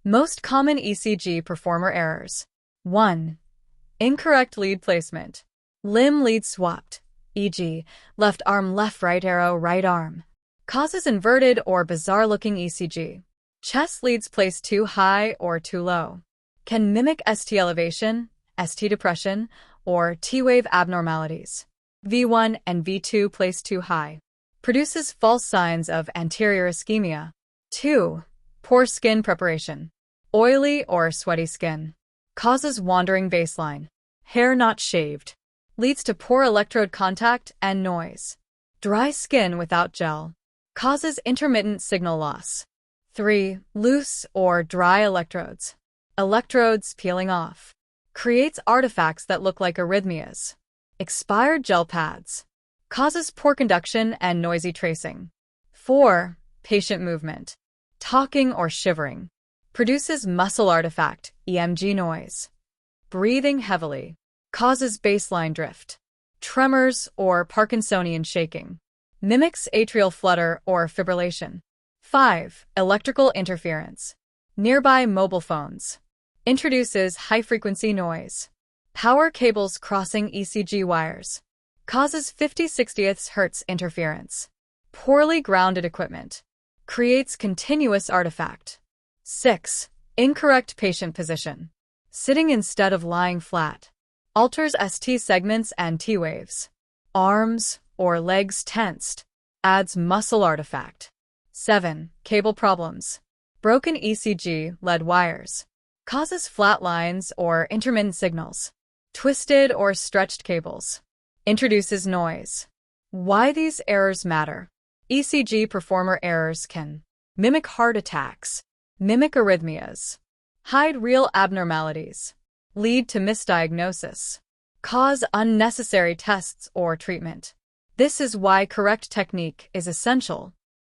Most common ECG performer errors. 1. Incorrect lead placement. Limb lead swapped, e.g., left arm left right arrow right arm, causes inverted or bizarre-looking ECG. Chest leads placed too high or too low. Can mimic ST elevation, ST depression, or T-wave abnormalities. V1 and V2 placed too high. Produces false signs of anterior ischemia. 2. Poor skin preparation. Oily or sweaty skin. Causes wandering baseline. Hair not shaved. Leads to poor electrode contact and noise. Dry skin without gel. Causes intermittent signal loss. 3. Loose or dry electrodes. Electrodes peeling off. Creates artifacts that look like arrhythmias. Expired gel pads. Causes poor conduction and noisy tracing. 4. Patient movement. Talking or shivering. Produces muscle artifact, EMG noise. Breathing heavily. Causes baseline drift. Tremors or Parkinsonian shaking. Mimics atrial flutter or fibrillation. 5. Electrical interference. Nearby mobile phones. Introduces high-frequency noise. Power cables crossing ECG wires. Causes 50/60 Hz interference. Poorly grounded equipment. Creates continuous artifact. 6. Incorrect patient position. Sitting instead of lying flat. Alters ST segments and T waves. Arms or legs tensed. Adds muscle artifact. 7. Cable problems. Broken ECG lead wires. Causes flat lines or intermittent signals. Twisted or stretched cables. Introduces noise. Why these errors matter. ECG performer errors can mimic heart attacks, mimic arrhythmias, hide real abnormalities, lead to misdiagnosis, cause unnecessary tests or treatment. This is why correct technique is essential.